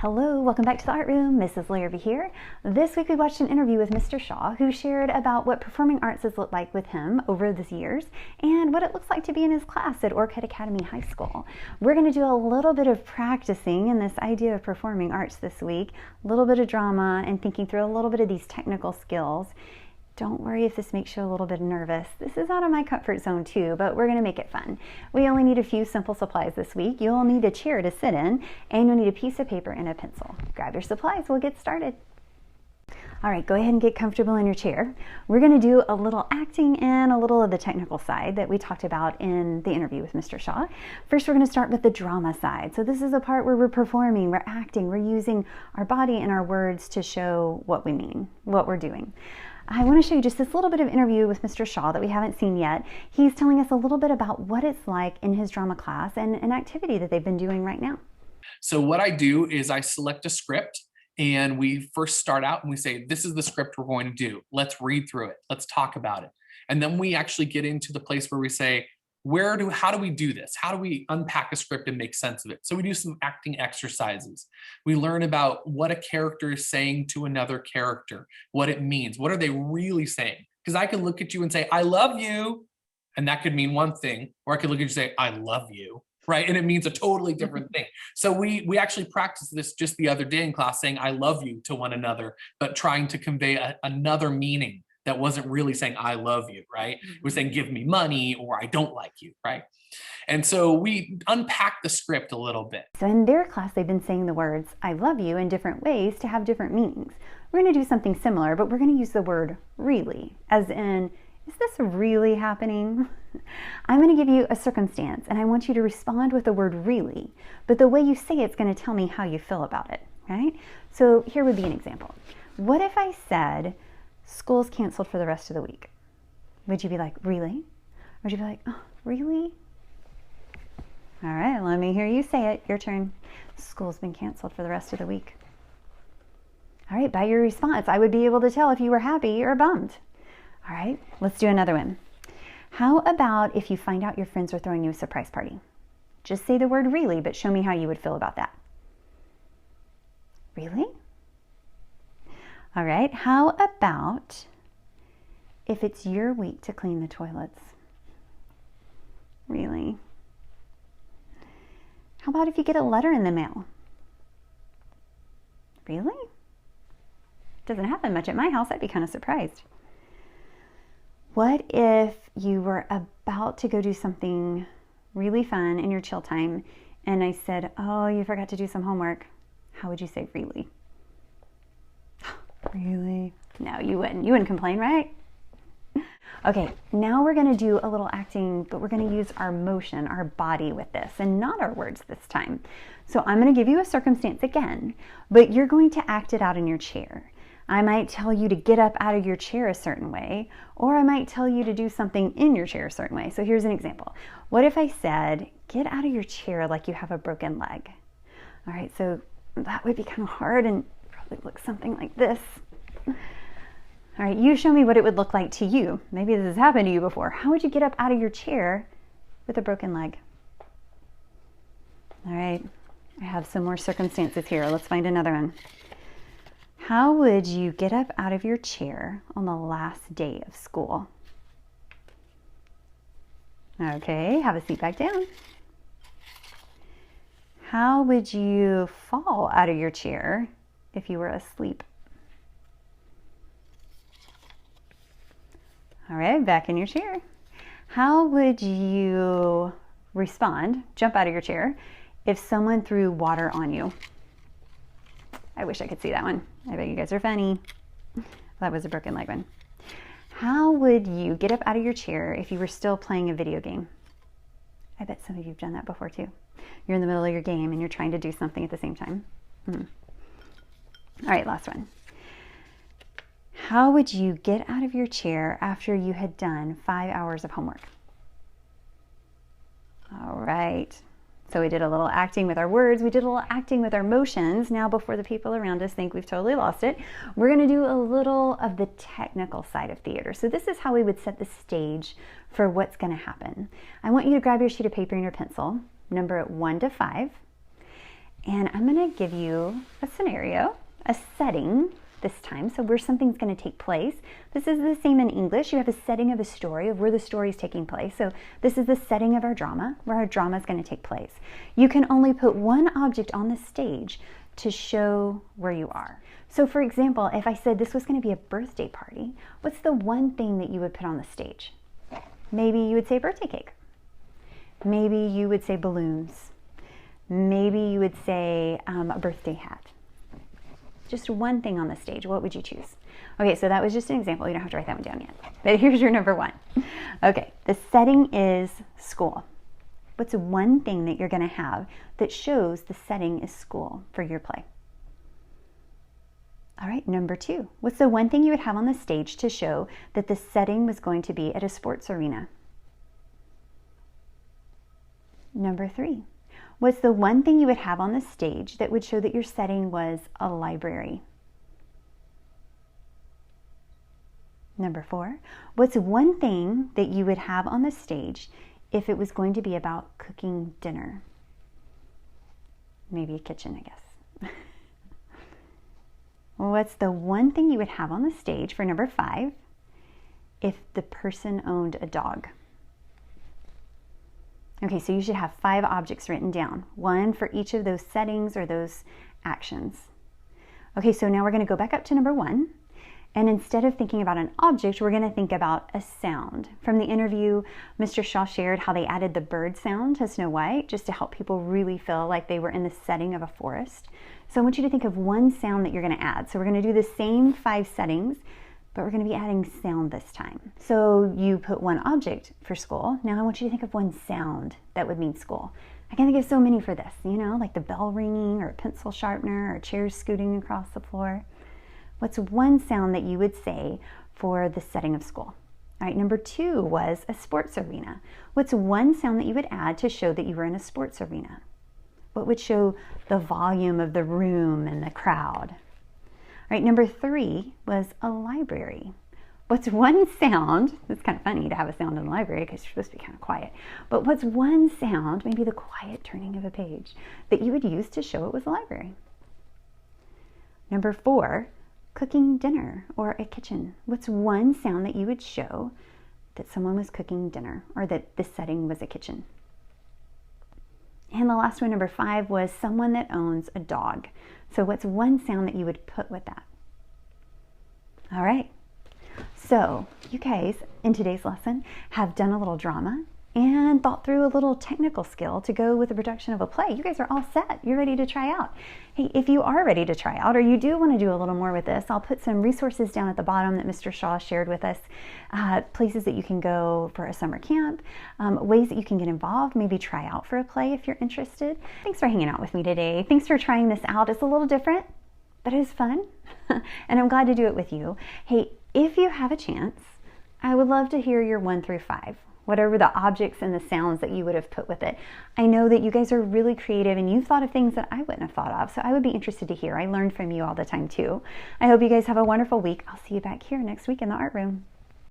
Hello, welcome back to the Art Room. Mrs. Larrabee here. This week we watched an interview with Mr. Shaw, who shared about what performing arts has looked like with him over the years and what it looks like to be in his class at Orcutt Academy High School. We're going to do a little bit of practicing in this idea of performing arts this week, a little bit of drama and thinking through a little bit of these technical skills. Don't worry if this makes you a little bit nervous. This is out of my comfort zone too, but we're gonna make it fun. We only need a few simple supplies this week. You'll need a chair to sit in, and you'll need a piece of paper and a pencil. Grab your supplies, we'll get started. All right, go ahead and get comfortable in your chair. We're gonna do a little acting and a little of the technical side that we talked about in the interview with Mr. Shaw. First, we're gonna start with the drama side. So this is a part where we're performing, we're acting, we're using our body and our words to show what we mean, what we're doing. I want to show you just this little bit of interview with Mr. Shaw that we haven't seen yet. He's telling us a little bit about what it's like in his drama class and an activity that they've been doing right now. So what I do is I select a script and we first start out and we say, this is the script we're going to do. Let's read through it. Let's talk about it. And then we actually get into the place where we say, how do we do this? How do we unpack a script and make sense of it? So we do some acting exercises. We learn about what a character is saying to another character, what it means. What are they really saying? Because I can look at you and say, I love you. And that could mean one thing, or I could look at you and say, I love you, right? And it means a totally different thing. So we actually practiced this just the other day in class, saying, I love you to one another, but trying to convey another meaning that wasn't really saying, I love you, right? It was saying, give me money, or I don't like you, right? And so we unpack the script a little bit. So in their class, they've been saying the words, I love you, in different ways to have different meanings. We're gonna do something similar, but we're gonna use the word really, as in, is this really happening? I'm gonna give you a circumstance, and I want you to respond with the word really, but the way you say it's gonna tell me how you feel about it, right? So here would be an example. What if I said, school's canceled for the rest of the week? Would you be like, really? Or would you be like, oh, really? All right, let me hear you say it. Your turn. School's been canceled for the rest of the week. All right, by your response, I would be able to tell if you were happy or bummed. All right, let's do another one. How about if you find out your friends are throwing you a surprise party? Just say the word really, but show me how you would feel about that. Really? All right, how about if it's your week to clean the toilets? Really? How about if you get a letter in the mail? Really? Doesn't happen much at my house. I'd be kind of surprised. What if you were about to go do something really fun in your chill time and I said, oh, you forgot to do some homework? How would you say really? Really? No, you wouldn't. You wouldn't complain, right? Okay, now we're going to do a little acting, but we're going to use our motion, our body with this, and not our words this time. So I'm going to give you a circumstance again, but you're going to act it out in your chair. I might tell you to get up out of your chair a certain way, or I might tell you to do something in your chair a certain way. So here's an example. What if I said, get out of your chair like you have a broken leg? All right, so that would be kind of hard and probably look something like this. All right, you show me what it would look like to you. Maybe this has happened to you before. How would you get up out of your chair with a broken leg? All right, I have some more circumstances here. Let's find another one. How would you get up out of your chair on the last day of school? Okay, have a seat back down. How would you fall out of your chair if you were asleep? All right, back in your chair. How would you respond, jump out of your chair, if someone threw water on you? I wish I could see that one. I bet you guys are funny. That was a broken leg one. How would you get up out of your chair if you were still playing a video game? I bet some of you have done that before too. You're in the middle of your game and you're trying to do something at the same time. All right, last one. How would you get out of your chair after you had done 5 hours of homework? All right. So we did a little acting with our words. We did a little acting with our motions. Now, before the people around us think we've totally lost it, we're going to do a little of the technical side of theater. So this is how we would set the stage for what's going to happen. I want you to grab your sheet of paper and your pencil, number it 1 to 5. And I'm going to give you a scenario, a setting this time, so where something's going to take place. This is the same in English. You have a setting of a story of where the story is taking place. So this is the setting of our drama, where our drama is going to take place. You can only put one object on the stage to show where you are. So for example, if I said this was going to be a birthday party, what's the one thing that you would put on the stage? Maybe you would say birthday cake. Maybe you would say balloons. Maybe you would say a birthday hat. Just one thing on the stage. What would you choose? Okay, so that was just an example. You don't have to write that one down yet. But here's your number one. Okay, the setting is school. What's one thing that you're going to have that shows the setting is school for your play? All right, number two. What's the one thing you would have on the stage to show that the setting was going to be at a sports arena? Number three. What's the one thing you would have on the stage that would show that your setting was a library? Number four. What's one thing that you would have on the stage if it was going to be about cooking dinner? Maybe a kitchen, I guess. What's the one thing you would have on the stage for number five if the person owned a dog? Okay, so you should have 5 objects written down, one for each of those settings or those actions. Okay, so now we're going to go back up to number 1, and instead of thinking about an object, we're going to think about a sound. From the interview, Mr. Shaw shared how they added the bird sound to Snow White just to help people really feel like they were in the setting of a forest. So I want you to think of one sound that you're going to add. So we're going to do the same 5 settings, but we're going to be adding sound this time. So you put one object for school. Now I want you to think of one sound that would mean school. I can think of so many for this, you know, like the bell ringing or a pencil sharpener or chairs scooting across the floor. What's one sound that you would say for the setting of school? All right, number 2 was a sports arena. What's one sound that you would add to show that you were in a sports arena? What would show the volume of the room and the crowd? All right, number 3 was a library. What's one sound, it's kind of funny to have a sound in the library because you're supposed to be kind of quiet, but what's one sound, maybe the quiet turning of a page, that you would use to show it was a library? Number 4, cooking dinner or a kitchen. What's one sound that you would show that someone was cooking dinner or that the setting was a kitchen? And the last one, number 5, was someone that owns a dog. So what's one sound that you would put with that? All right. So you guys, in today's lesson, have done a little drama and thought through a little technical skill to go with the production of a play. You guys are all set. You're ready to try out. Hey, if you are ready to try out or you do want to do a little more with this, I'll put some resources down at the bottom that Mr. Shaw shared with us, places that you can go for a summer camp, ways that you can get involved, maybe try out for a play if you're interested. Thanks for hanging out with me today. Thanks for trying this out. It's a little different, but it was fun, and I'm glad to do it with you. Hey, if you have a chance, I would love to hear your 1 through 5. Whatever the objects and the sounds that you would have put with it. I know that you guys are really creative and you've thought of things that I wouldn't have thought of, so I would be interested to hear. I learn from you all the time too. I hope you guys have a wonderful week. I'll see you back here next week in the art room.